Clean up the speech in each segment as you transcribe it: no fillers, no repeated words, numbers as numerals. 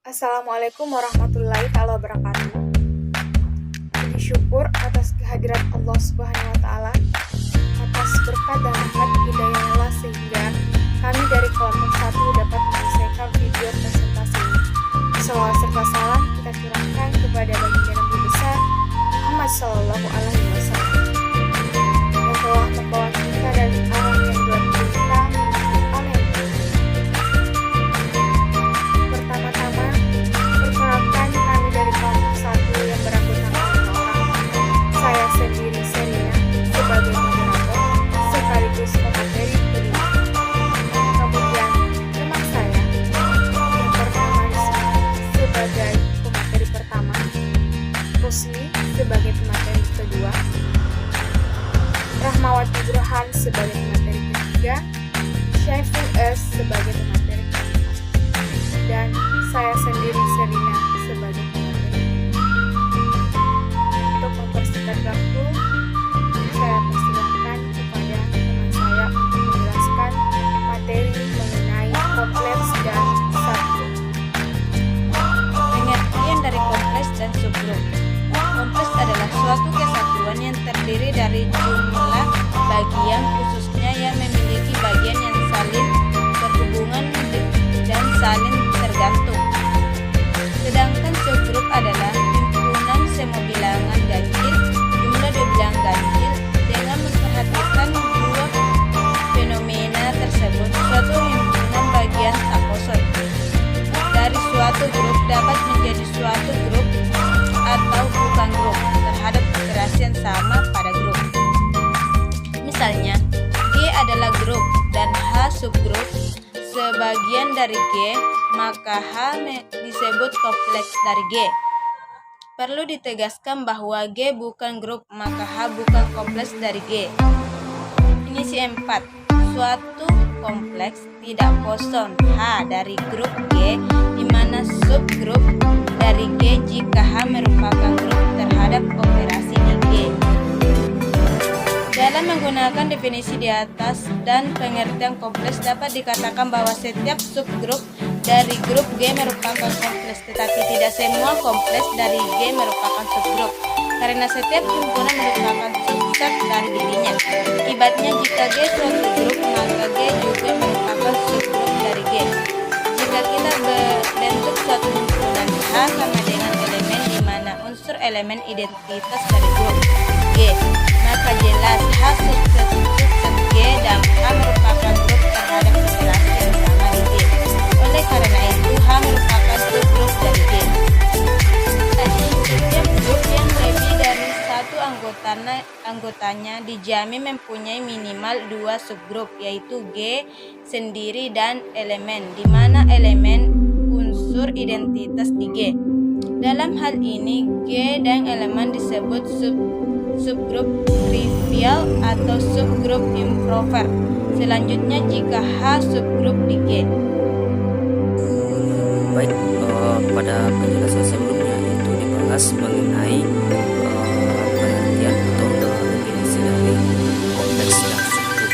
Assalamualaikum warahmatullahi wabarakatuh. Puji syukur atas kehadiran Allah Subhanahu wa taala, atas berkat dan rahmat hidayahnya sehingga kami dari kelompok 1 dapat menyelesaikan video presentasi ini. Salawat serta salam kita curahkan kepada baginda Nabi besar Muhammad Sallallahu Alaihi Wasallam yang telah membawa kita dari alam yang gelap gulita menuju alam yang terang. Pertama-tama, perkenalkan kami dari kelompok 1 yang beranggotakan 5 orang. Saya sendiri Serina sebagai moderator sekaligus pemateri kelima. Kemudian teman saya yang bernama Rizky sebagai pemateri pertama, Rusli sebagai pemateri kedua, Rahmawati Burhan sebagai pemateri ketiga, Syaiful S sebagai pemateri keempat, dan saya sendiri Serina sebagai pemateri. Untuk mempersingkat waktu, saya persilahkan kepada teman saya untuk menjelaskan materi mengenai kompleks dan subgroup. Pengertian dari kompleks dan subgroup. Kompleks adalah suatu kesatuan yang terdiri dari jumlah bagian khususnya yang memiliki bagian yang saling berhubungan dan saling tergantung. Sedangkan subgroup adalah himpunan semua bilangan ganjil, jumlah 2 bilangan ganjil. Dengan memperhatikan dua fenomena tersebut, suatu himpunan bagian tak kosong dari suatu grup dapat menjadi suatu grup atau bukan grup terhadap operasi yang sama pada grup. Misalnya, G adalah grup dan H subgrup sebagian dari G, maka H disebut kompleks dari G. Perlu ditegaskan bahwa G bukan grup, maka H bukan kompleks dari G. Definisi 4. Suatu kompleks tidak kosong H dari grup G, di mana subgrup dari G jika H merupakan grup terhadap operasi di G. Dalam menggunakan definisi di atas dan pengertian kompleks dapat dikatakan bahwa setiap subgrup dari grup G merupakan kompleks, tetapi tidak semua kompleks dari G merupakan subgrup, karena setiap himpunan merupakan subset dari dirinya. Akibatnya, jika G suatu grup, maka G juga merupakan subgrup dari G. Jika kita bentuk suatu himpunan H sama dengan elemen di mana unsur elemen identitas dari grup G, maka jelas H subset G dan H merupakan grup terhadap operasi yang sama di G. Oleh karena itu, H merupakan subgrup dari G. Setiap grup yang lebih dari satu anggotanya dijamin mempunyai minimal 2 subgrup, yaitu G sendiri dan elemen, di mana elemen unsur identitas di G. Dalam hal ini, G dan elemen disebut subgrup trivial atau subgrup improver. Selanjutnya, jika H subgrup di G. Baik, pada penjelasan sebelumnya itu dibahas mengenai pengertian atau definisi dari kompleks dan subgrup.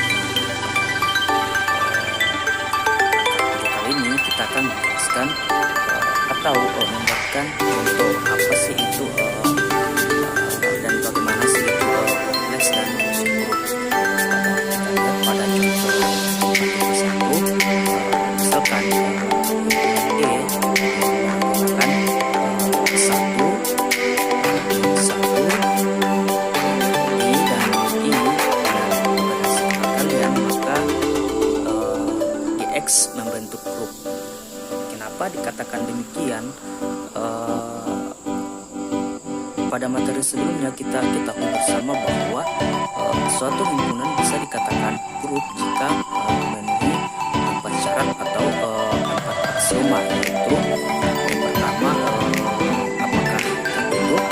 Kali ini kita akan menjelaskan atau membuatkan contoh apa sih itu dan bagaimana sih itu kompleks dan subgrup. Kita lihat pada contoh satu, misalkan D menggunakan satu I dan I berdasarkan kalian, maka di X membentuk grup. Kenapa dikatakan demikian? Pada materi sebelumnya kita ketahui bersama bahwa suatu himpunan bisa dikatakan grup jika memenuhi 4 syarat atau 4 aksioma, yaitu yang pertama apakah tertutup,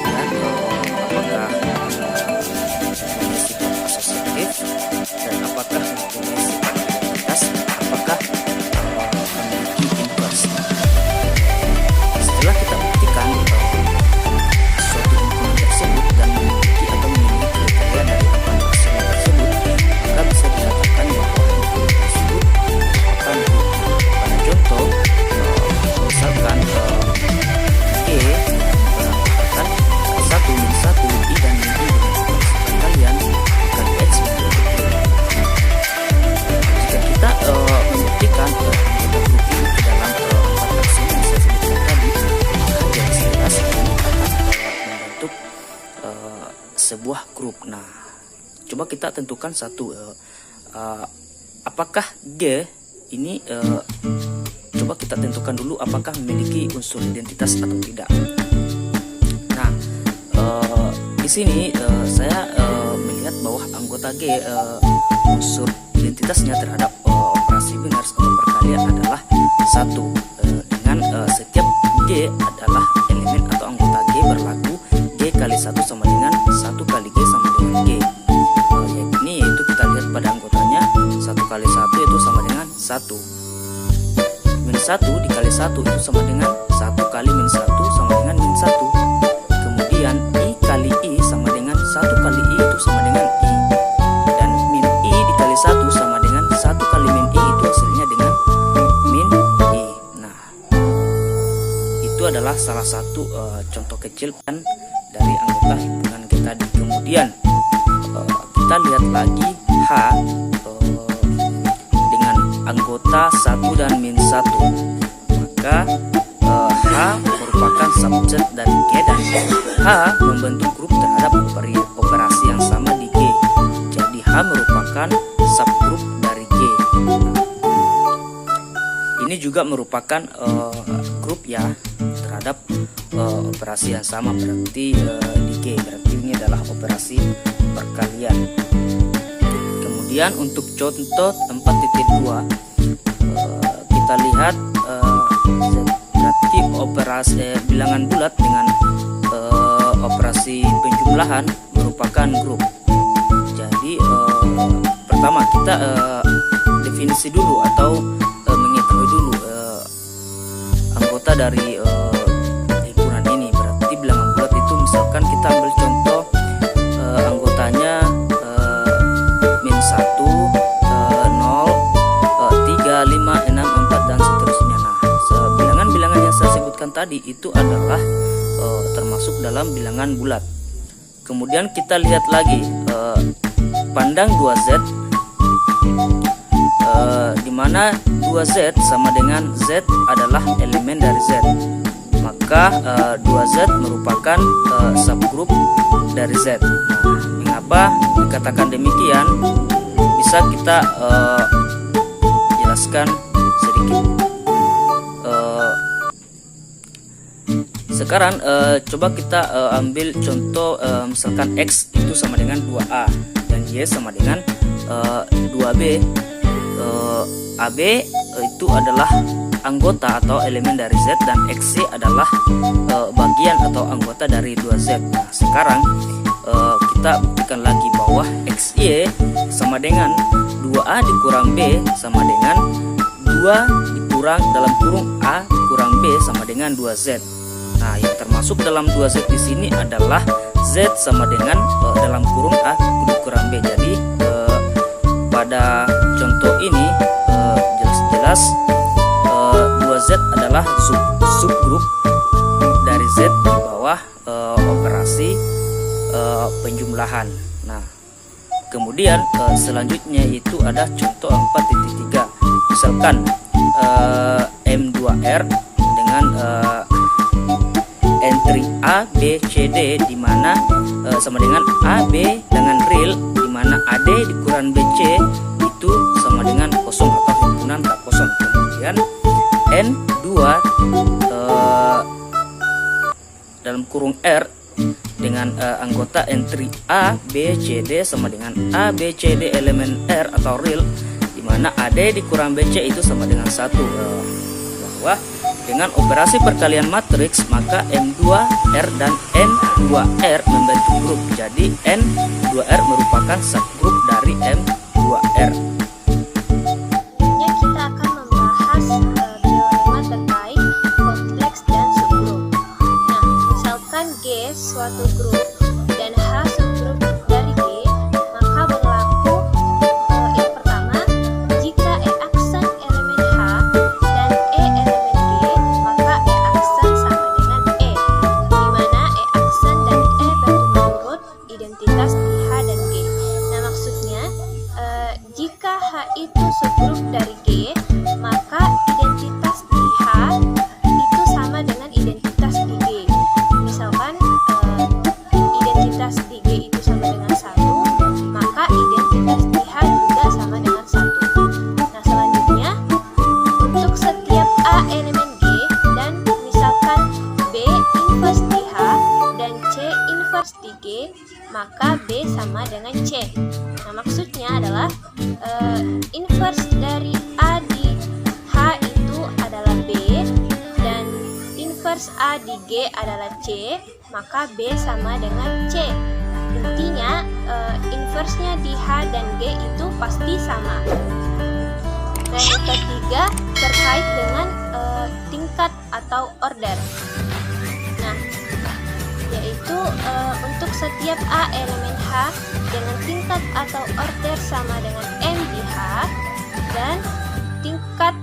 kemudian apakah mempunyai sifat asosiatif, dan apakah mempunyai sifat identitas, apakah memiliki inversi. Setelah kita buktikan suatu himpunan tersebut dan memiliki atau memiliki kriteria dari 4 aksioma tersebut, maka bisa dikatakan bahwa himpunan tersebut merupakan grup. Pada contoh sebuah grup. Nah, coba kita tentukan satu, apakah G ini, coba kita tentukan dulu apakah memiliki unsur identitas atau tidak. Nah, di sini saya melihat bahwa anggota G, unsur identitasnya terhadap operasi binaris atau perkalian adalah 1, dengan setiap G adalah elemen atau anggota G berlaku G kali 1 sama dengan 1 kali G sama dengan G. Ini yaitu kita lihat pada anggotanya, 1 kali 1 itu sama dengan 1. Min 1 dikali 1 itu sama dengan 1 kali min 1 sama dengan min 1. Kemudian I kali I sama dengan 1 kali I itu sama dengan I. Dan min I dikali 1 sama dengan 1 kali min I itu hasilnya dengan min I. Nah, itu adalah salah satu contoh kecil kan dari anggota himpunan G tadi. Kemudian kita lihat lagi H dengan anggota 1 dan min 1. Maka H merupakan subset dari G dan H membentuk grup terhadap operasi yang sama di G. Jadi H merupakan subgrup dari G. Ini juga merupakan grup ya terhadap operasi yang sama, berarti di G, berarti ini adalah operasi perkalian. Kemudian untuk contoh 4.2 kita lihat berarti operasi bilangan bulat dengan operasi penjumlahan merupakan grup. Jadi pertama kita definisi dulu atau mengetahui dulu anggota dari himpunan ini. Berarti bilangan bulat itu misalkan kita ambil contoh anggotanya min 1, 0, 3, 5, 6, 4 dan seterusnya. Nah, bilangan-bilangan yang saya sebutkan tadi itu adalah termasuk dalam bilangan bulat. Kemudian kita lihat lagi pandang 2Z, di mana 2Z sama dengan Z adalah elemen dari Z. Maka 2Z merupakan subgrup dari Z. Nah, mengapa dikatakan demikian? Bisa kita jelaskan sedikit. Sekarang coba kita ambil contoh, misalkan X itu sama dengan 2A dan Y sama dengan 2B. AB itu adalah anggota atau elemen dari Z dan XY adalah bagian atau anggota dari 2Z. Nah, sekarang kita buktikan lagi bahwa XY sama dengan 2A dikurang B sama dengan 2 dikurang dalam kurung A kurang B sama dengan 2Z. Nah, yang termasuk dalam 2Z di sini adalah Z sama dengan dalam kurung A kurang B. Jadi pada contoh ini jelas-jelas 2Z adalah subgrup dari Z di bawah operasi penjumlahan. Nah, kemudian selanjutnya itu ada contoh 4.3. Misalkan M2R dengan entry A, B, C, D di mana sama dengan AB dengan real di mana AD dikurang BC itu sama dengan kosong atau himpunan tak kosong. Kemudian N2 dalam kurung R dengan anggota entry A, B, C, D sama dengan A, B, C, D elemen R atau real di mana AD dikurang BC itu sama dengan 1. Bahwa dengan operasi perkalian matriks maka M2R dan N2R membentuk grup. Jadi N2R merupakan subgrup dari M2R. Selanjutnya kita akan membahas teorema terkait kompleks dan subgrup. Nah, misalkan G suatu grup dan H subgrup dari G, maka berlaku yang pertama, jika E aksen elemen H dan E elemen G, maka E aksen sama dengan E, di mana E aksen dan E berturut-turut identitas di H dan G. Nah, maksudnya jika H itu subgrup dari G, maka identitas di H itu sama dengan identitas di G. Misalkan maka B sama dengan C. Nah, maksudnya adalah inverse dari A di H itu adalah B, dan inverse A di G adalah C, maka B sama dengan C. Intinya inverse-nya di H dan G itu pasti sama. Dan yang ketiga terkait dengan tingkat atau order. Nah, yaitu untuk setiap A elemen H dengan tingkat atau order sama dengan M di H, dan tingkat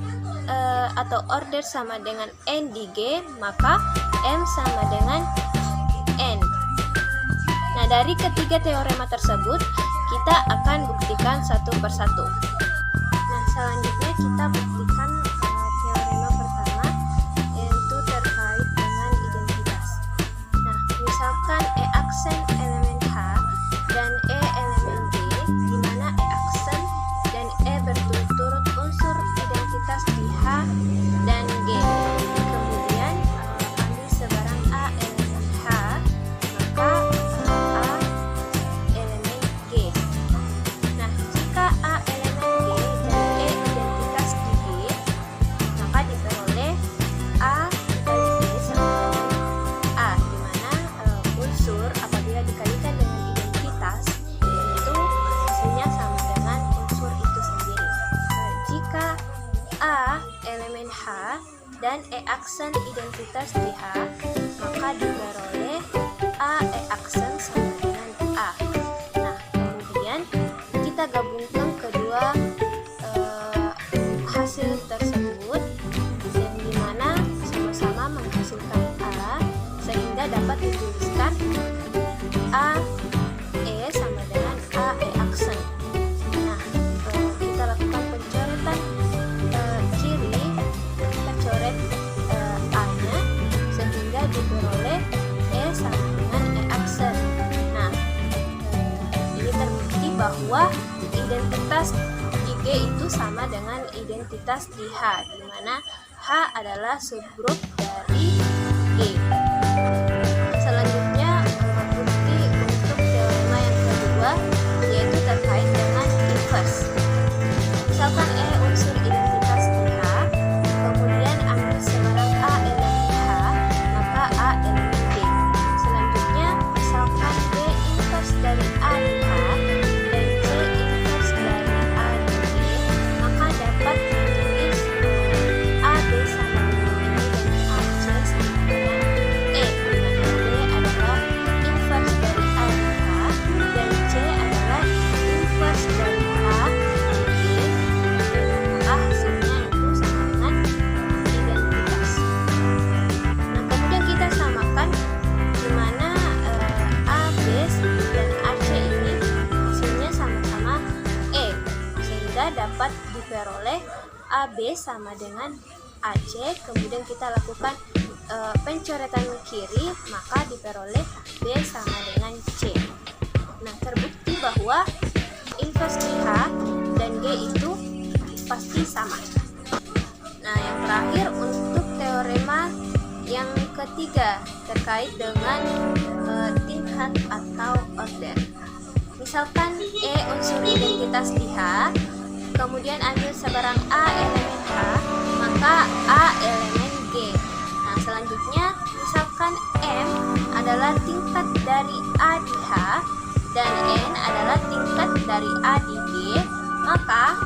atau order sama dengan N di G, maka M sama dengan N. Nah, dari ketiga teorema tersebut kita akan buktikan satu persatu. Nah, selanjutnya kita buktikan teorema pertama, yaitu terkait dengan identitas. Nah, misalkan E aksen elemen H dan E elemen G, di mana E aksen dan E berturut-turut unsur identitas di H dan G. Kemudian ambil sebarang A elemen H, maka A elemen G. Nah, jika A elemen G dan E identitas di G, maka diperoleh A dikali G sama dengan A, di mana unsur apabila dikalikan dengan identitas itu hasilnya sama dengan unsur itu sendiri. Jika A elemen H dan E aksen identitas di H, maka diperoleh A E aksen sama dengan A. Nah, kemudian kita gabungkan kedua hasil tersebut, dan dimana sama-sama menghasilkan A, sehingga dapat dituliskan A E sama dengan A E aksen. Nah, kita lakukan pencoretan kiri, kita coret A-nya sehingga diperoleh E sama dengan E aksen. Nah, ini terbukti bahwa identitas di G itu sama dengan identitas di H, di mana H adalah subgrup dari G. Selanjutnya bukti untuk teorema yang kedua, yaitu terkait dengan inverse. Misalkan E unsur identitas di H, kemudian ambil sebarang A elemen H, maka A elemen G. Selanjutnya misalkan B inverse dari A di H dan C inverse dari A di G, maka dapat ditulis A B sama dengan B dan A C sama dengan E, di mana B adalah inverse dari A di H dan C adalah inverse dari A di G, maka hasilnya itu sama dengan identitas. Nah, kemudian kita samakan di mana A B dan AC ini hasilnya sama-sama E, sehingga dapat diperoleh AB sama dengan AC. Kemudian kita lakukan pencoretan kiri, maka diperoleh B sama dengan C. Nah, terbukti bahwa inverse di H dan G itu pasti sama. Nah, yang terakhir untuk teorema yang ketiga terkait dengan tingkat atau order. Misalkan E unsur identitas di H, kemudian ambil sebarang A elemen H, maka A elemen G. Nah, selanjutnya misalkan M adalah tingkat dari A di H dan N adalah tingkat dari A di G, maka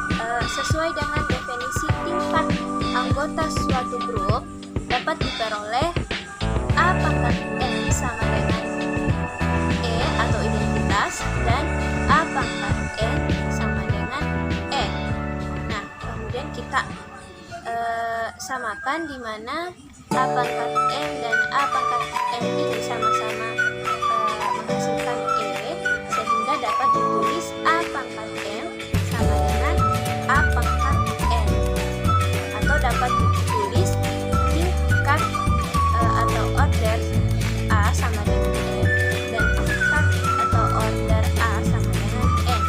sesuai dengan definisi tingkat anggota suatu grup dapat diperoleh A pangkat N sama dengan E atau identitas, dan A pangkat N sama dengan E. Nah, kemudian kita samakan di mana A pangkat N dan A pangkat N ini sama-sama menghasilkan E, sehingga dapat ditulis A pangkat M sama dengan A pangkat N, atau dapat ditulis tingkat atau order A sama dengan M dan tingkat atau order A sama dengan N,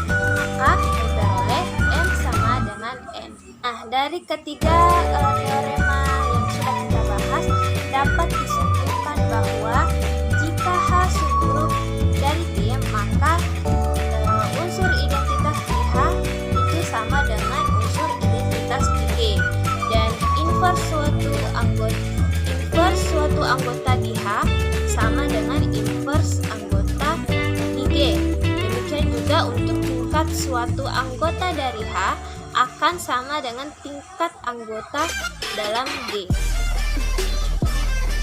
maka diperoleh M sama dengan N. Nah, dari ketiga teorema yang sudah kita bahas, dapat disimpulkan bahwa jika H subgrup dari G anggota di H sama dengan inverse anggota di G. Demikian juga untuk tingkat suatu anggota dari H akan sama dengan tingkat anggota dalam G.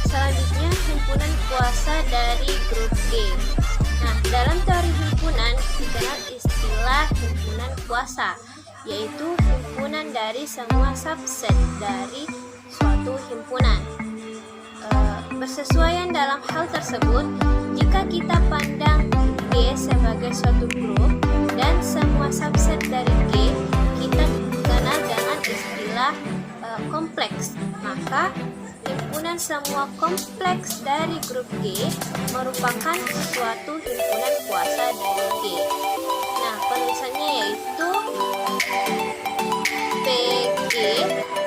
Selanjutnya, himpunan kuasa dari grup G. Nah, dalam teori himpunan dikenal istilah himpunan kuasa, yaitu himpunan dari semua subset dari suatu himpunan. Bersesuaian dalam hal tersebut, jika kita pandang G sebagai suatu grup dan semua subset dari G kita kenal dengan istilah kompleks, maka himpunan semua kompleks dari grup G merupakan suatu himpunan kuasa dari G. Nah, penulisannya yaitu PG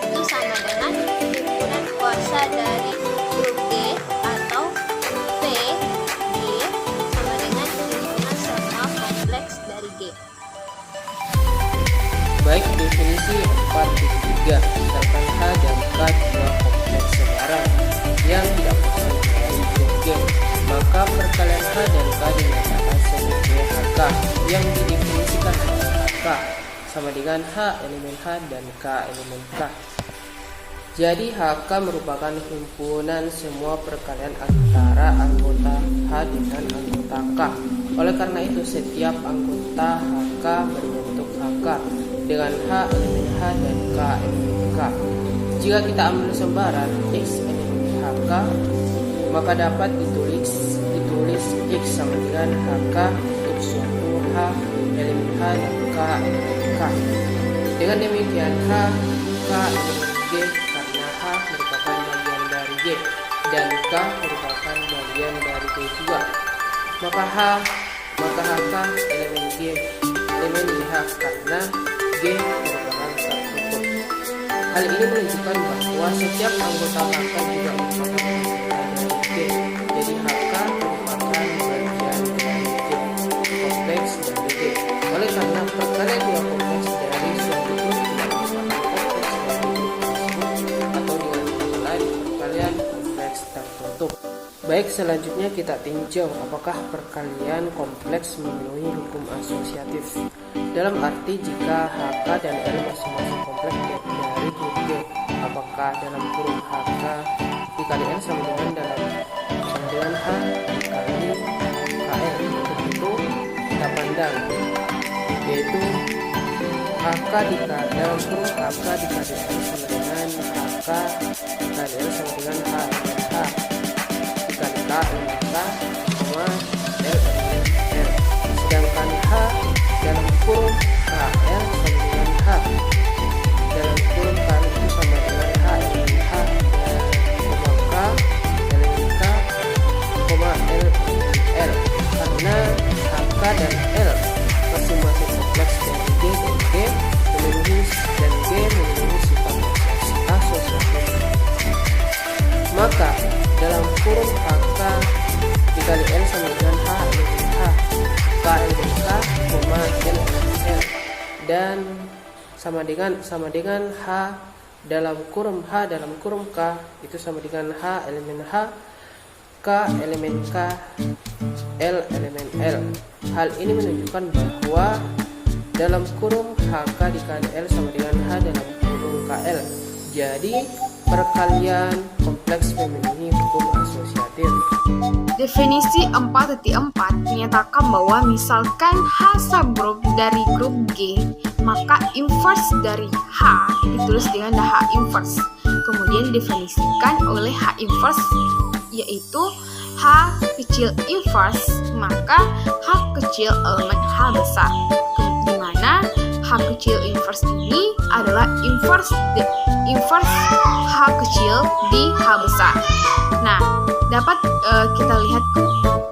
itu sama dengan himpunan kuasa dari grup G, atau PG sama dengan himpunan semua kompleks dari G. Baik, definisi 4.3, misalkan H dan K dua kompleks sebarang yang tidak kosong dari grup G, maka perkalian H dan K dinyatakan sebagai HK yang didefinisikan oleh HK sama dengan H elemen H dan K elemen K. Jadi HK merupakan himpunan semua perkalian antara anggota H dengan anggota K. Oleh karena itu, setiap anggota HK berbentuk HK dengan H elemen H dan K elemen K. Jika kita ambil sembarang X elemen HK, maka dapat ditulis X sama dengan HK untuk suatu H elemen H dan K elemen K. Dengan demikian K elemen G karena H merupakan bagian dari G dan K merupakan bagian dari G juga. Maka HK elemen G elemen di H karena G merupakan tertutup. Hal ini menunjukkan bahwa setiap anggota HK juga merupakan bagian dari G. Jadi HK merupakan bagian dari G kompleks dari G. Oleh karena perkalian dua kompleks dari suatu grup tidak merupakan kompleks dari grup tersebut, atau dengan kata lain perkalian kompleks tertutup. Baik, selanjutnya kita tinjau apakah perkalian kompleks memenuhi hukum asosiatif. Dalam arti jika HK dan L masing-masing kompleks dari grup G, apakah dalam kurung HK dikali L sama dengan H dikali KL. Untuk itu kita pandang, yaitu HK dalam kurung HK dikali L sama dengan HK dikali L sama dengan H elemen H dikali K elemen K sama L elemen L. Sedangkan H dalam kurung KL sama dengan H dalam kurung K itu sama dengan H elemen H K elemen K L L, karena HK dan L masing-masing kompleks dari G dan G memenuhi sifat asosiatif. Maka dalam kurung HK dikali L sama dengan H elemen H K elemen K L elemen L, dan sama dengan H dalam kurung K itu sama dengan H elemen H K elemen K L elemen L. Hal ini menunjukkan bahwa dalam kurung HK dikali L sama dengan H dalam kurung KL. Jadi perkalian kompleks memenuhi hukum asosiatif. Definisi 4.4 menyatakan bahwa misalkan H subgroup dari grup G, maka inverse dari H ditulis dengan H inverse. Kemudian didefinisikan oleh H inverse, yaitu H kecil inverse, maka H kecil elemen H besar, di mana H kecil inverse ini adalah inverse H kecil di H besar. Nah, dapat kita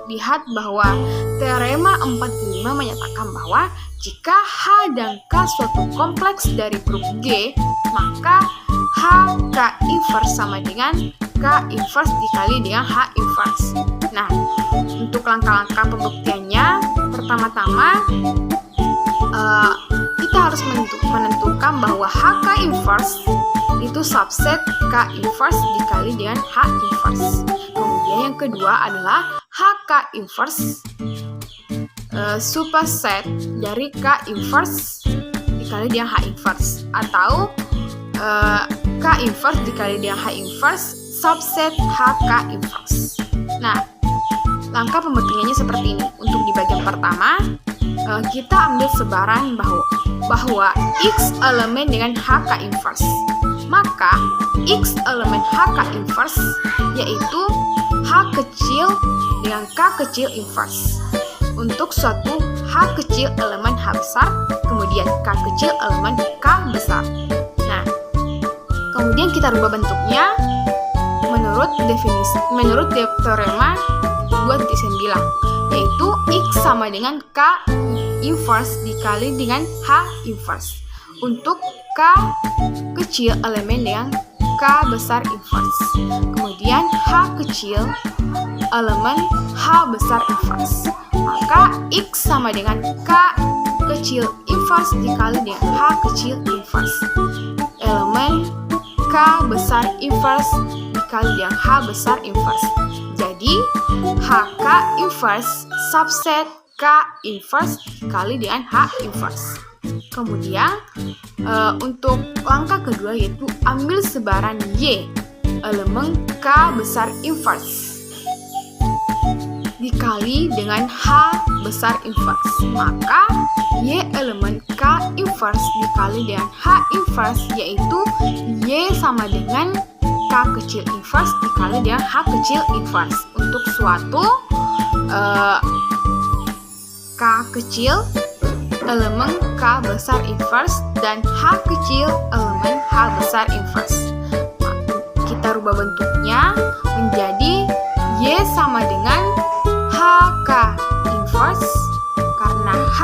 lihat bahwa teorema 45 menyatakan bahwa jika H dan K suatu kompleks dari grup G, maka H K inverse sama dengan K inverse dikali dengan H inverse. Nah, untuk langkah-langkah pembuktiannya, pertama-tama kita harus menentukan bahwa HK inverse itu subset K inverse dikali dengan H inverse. Kemudian yang kedua adalah HK inverse superset dari K inverse dikali dengan H inverse, atau K inverse dikali dengan H inverse subset HK inverse. Nah, langkah pembuktiannya seperti ini. Untuk di bagian pertama, kita ambil sebaran bahwa X elemen dengan HK inverse. Maka X elemen HK inverse yaitu H kecil dengan K kecil inverse. Untuk suatu H kecil elemen H besar, kemudian K kecil elemen K besar. Nah, kemudian kita rubah bentuknya menurut teorema 2.9, yaitu X sama dengan K inverse dikali dengan H inverse. Untuk K kecil elemen dengan K besar inverse. Kemudian H kecil elemen H besar inverse. Maka X sama dengan K kecil inverse dikali dengan H kecil inverse. Elemen K besar inverse dikali dengan H besar inverse. Jadi HK inverse subset K inverse dikali dengan H inverse. Kemudian untuk langkah kedua yaitu ambil sebaran Y elemen K besar inverse dikali dengan H besar inverse. Maka Y elemen K inverse dikali dengan H inverse yaitu Y sama dengan K kecil inverse dikali dengan H kecil inverse. Untuk suatu K kecil elemen K besar inverse dan H kecil elemen H besar inverse. Kita rubah bentuknya menjadi Y sama dengan HK inverse, karena H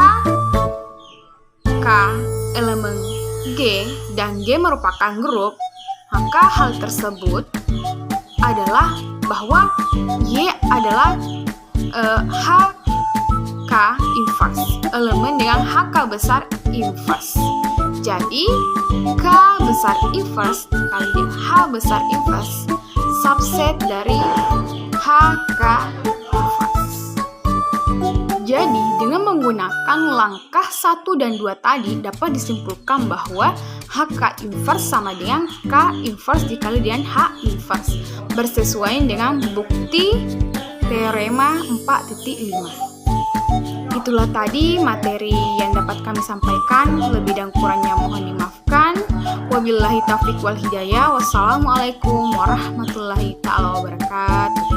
K elemen G dan G merupakan grup, maka hal tersebut adalah bahwa Y adalah HK inverse, elemen dengan HK besar inverse. Jadi K besar inverse dikali dengan H besar inverse subset dari HK inverse. Jadi dengan menggunakan langkah 1 dan 2 tadi dapat disimpulkan bahwa HK inverse sama dengan K inverse dikali dengan H inverse, bersesuaian dengan bukti teorema 4.5. Itulah tadi materi yang dapat kami sampaikan. Lebih dan kurangnya mohon dimaafkan. Wabillahi taufiq wal hidayah. Wassalamualaikum warahmatullahi wabarakatuh.